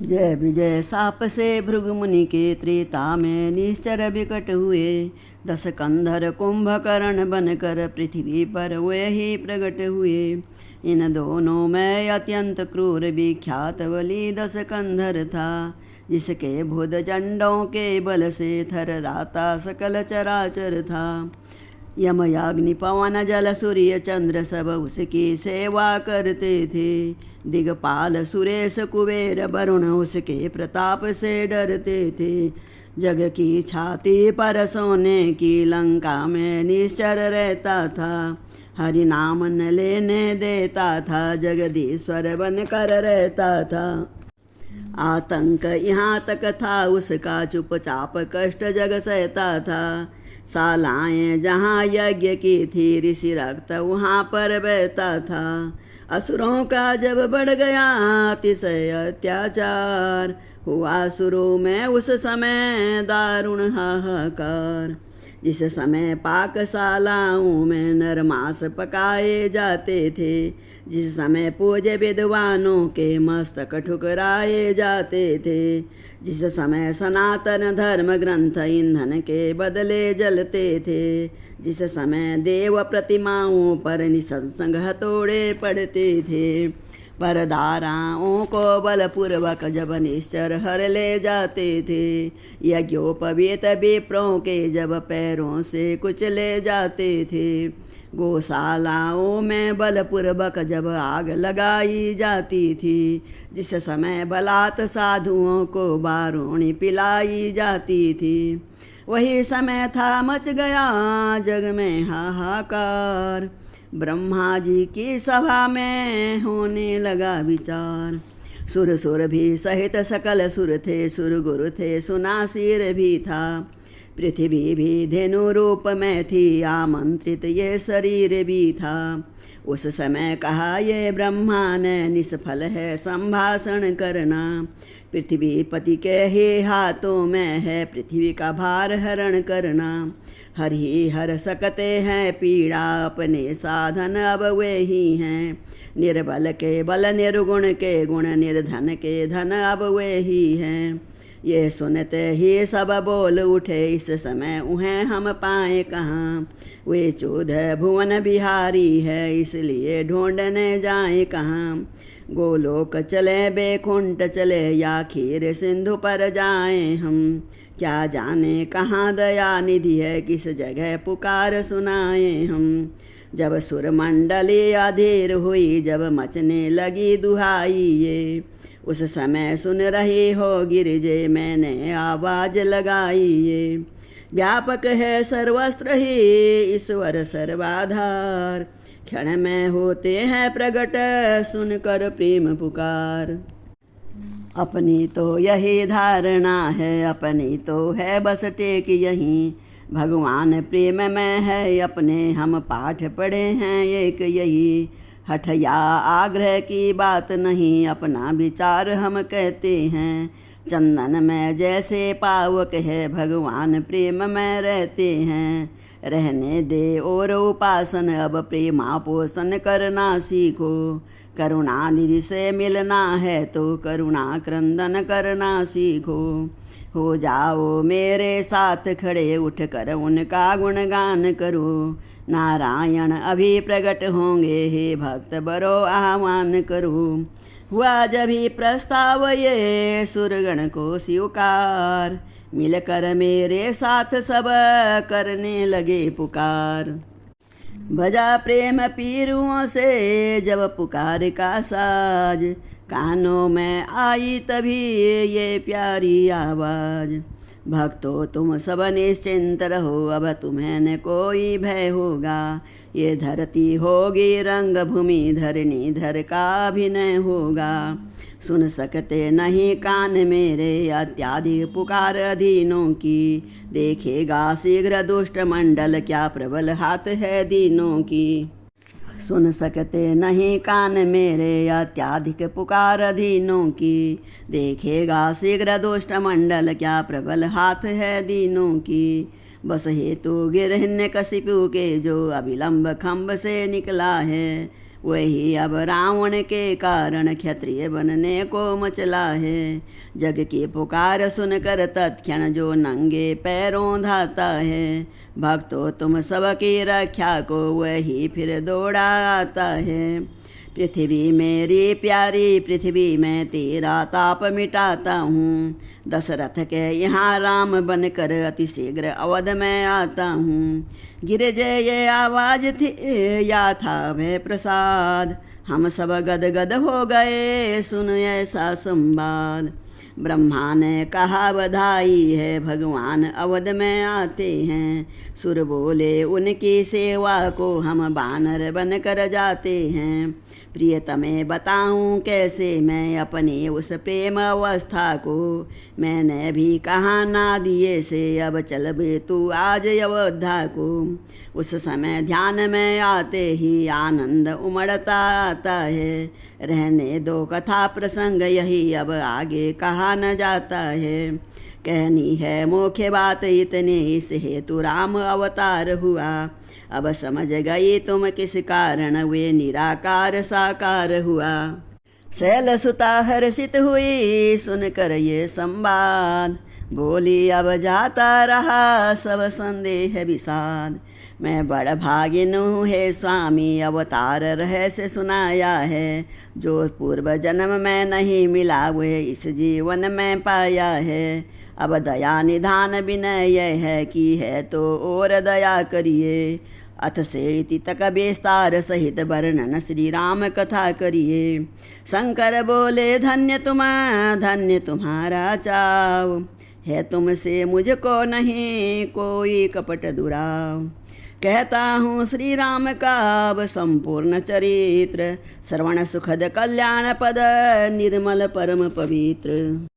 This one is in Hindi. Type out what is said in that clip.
जय विजय साप से भृगु मुनि के त्रेता में निश्चर विकट हुए। 10 कंधर कुंभकर्ण बनकर पृथ्वी पर वे ही प्रकट हुए। इन दोनों में अत्यंत क्रूर विख्यात बलि 10 कंधर था, जिसके भुज चंडों के बल से थरराता सकल चराचर था। यम अग्नि पवन जल सूर्य चंद्र सब उसकी सेवा करते थे। दिगपाल सुरेश कुबेर वरुण उसके प्रताप से डरते थे। जग की छाती पर सोने की लंका में निश्चर रहता था। हरि नाम न लेने देता था, जगदीश्वर बन कर रहता था। आतंक यहाँ तक था उसका, चुपचाप कष्ट जग सहता था। सालाएं जहाँ यज्ञ की थी, ऋषि रक्त वहाँ पर बहता था। असुरों का जब बढ़ गया अतिशय अत्याचार, हुआ शुरू में उस समय दारुण हाहाकार। जिस समय पाकशालाओं में नर मांस पकाए जाते थे, जिस समय पूज्य विद्वानों के मस्तक ठुकराए जाते थे, जिस समय सनातन धर्म ग्रंथ ईंधन के बदले जलते थे, जिस समय देव प्रतिमाओं पर निसंग हथौड़े पड़ते थे, परदाराओं को बलपूर्वक जब निश्चर हर ले जाते थे, यज्ञोपवीत विप्रों के जब पैरों से कुचले जाते थे, गौशालाओं में बलपूर्वक जब आग लगाई जाती थी, जिस समय बलात् साधुओं को बारूणी पिलाई जाती थी, वही समय था मच गया जग में हाहाकार। ब्रह्मा जी की सभा में होने लगा विचार। सुर सुर भी सहित सकल सुर थे, सुर गुरु थे, सुनासीर भी था। पृथ्वी भी धेनु रूप में थी, आमंत्रित ये शरीर भी था। उस समय कहा ये ब्रह्मा ने, निष्फल है संभाषण करना। पृथ्वी पति के ही हाथों में है, पृथ्वी का भार हरण करना। हर ही हर सकते हैं पीड़ा, अपने साधन अब वे ही हैं। निर्बल के बल, निर्गुण के गुण, निर्धन के धन अब वे ही हैं। ये सुनते ही सब बोल उठे, इस समय उन्हें हम पाए कहाँ। वे चौध भुवन बिहारी है, इसलिए ढूंढने जाए कहाँ। गोलोक चले, बैकुंठ चले, या खीर सिंधु पर जाएं हम। क्या जाने कहाँ दया निधि है, किस जगह पुकार सुनाएं हम। जब सुर मंडली अधीर हुई, जब मचने लगी दुहाई ये, उस समय सुन रही हो गिरिजे, मैंने आवाज लगाई ये। व्यापक है सर्वस्त्र ही ईश्वर सर्वाधार, क्षण में होते हैं प्रगट सुनकर प्रेम पुकार। अपनी तो यही धारणा है, अपनी तो है बस टेक यही। भगवान प्रेम में है अपने, हम पाठ पढ़े हैं एक यही। हठ या आग्रह की बात नहीं, अपना विचार हम कहते हैं। चंदन में जैसे पावक है, भगवान प्रेम में रहते हैं। रहने दे और उपासन, अब प्रेमा पोषण करना सीखो। करुणा निधि से मिलना है तो करुणा क्रंदन करना सीखो। हो जाओ मेरे साथ खड़े, उठ कर उनका गुणगान करो। नारायण अभी प्रकट होंगे, हे भक्त बरो आह्वान करो। हुआ जब ही प्रस्ताव ये सुरगण को स्वीकार, मिलकर मेरे साथ सब करने लगे पुकार। बजा प्रेम पीरुओं से जब पुकार का साज, कानों में आई तभी ये प्यारी आवाज। भक्तों तुम सब निश्चिंत रहो, अब तुम्हें न कोई भय होगा। ये धरती होगी रंग भूमि, धरनी धर का अभिनय होगा। सुन सकते नहीं कान मेरे, अत्याधिक पुकार अधीनों की। देखेगा शीघ्र दुष्ट मंडल, क्या प्रबल हाथ है दीनों की। सुन सकते नहीं कान मेरे, अत्याधिक पुकार अधीनों की। देखेगा शीघ्र दुष्ट मंडल, क्या प्रबल हाथ है दीनों की। बस हेतु गिरहिण्यकशिपु के, जो अविलंब खम्भ से निकला है। वही अब रावण के कारण क्षत्रिय बनने को मचला है। जग की पुकार सुनकर तत्क्षण जो नंगे पैरों धाता है, भक्तों तुम सबकी रक्षा को वही फिर दौड़ा आता है। पृथ्वी मेरी प्यारी पृथ्वी मैं तेरा ताप मिटाता हूँ, दशरथ के यहाँ राम बनकर अति शीघ्र अवध में आता हूँ। गिर जय ये आवाज थी या था भय प्रसाद, हम सब गदगद हो गए सुन ऐसा संवाद। ब्रह्मा ने कहा बधाई है भगवान अवध में आते हैं, सुर बोले उनकी सेवा को हम बानर बनकर जाते हैं। प्रियतमे बताऊं कैसे मैं अपनी उस प्रेम अवस्था को, मैंने भी कहा ना दिए से अब चल बे तू आज अयोध्या को। उस समय ध्यान में आते ही आनंद उमड़ता आता है, रहने दो कथा प्रसंग यही अब आगे कहा न जाता है। कहनी है मुख्य बात इतने इस हेतु राम अवतार हुआ, अब समझ गई तुम किस कारण वे निराकार साकार हुआ। शैल सुता हर्षित हुई सुनकर ये संवाद, बोली अब जाता रहा सब संदेह विषाद। मैं बड़ भागिन हूँ हे स्वामी अवतार रहस्य सुनाया है, जो पूर्व जन्म में नहीं मिला वह इस जीवन में पाया है। अब दया निधान विनय यह है कि है तो और दया करिए, अथ से इति तक विस्तार सहित वर्णन श्री राम कथा करिए। शंकर बोले धन्य तुम्हारा चाव, है तुमसे मुझको नहीं कोई कपट दुराव। कहता हूँ श्री राम का अब संपूर्ण चरित्र, श्रवण सुखद कल्याण पद निर्मल परम पवित्र।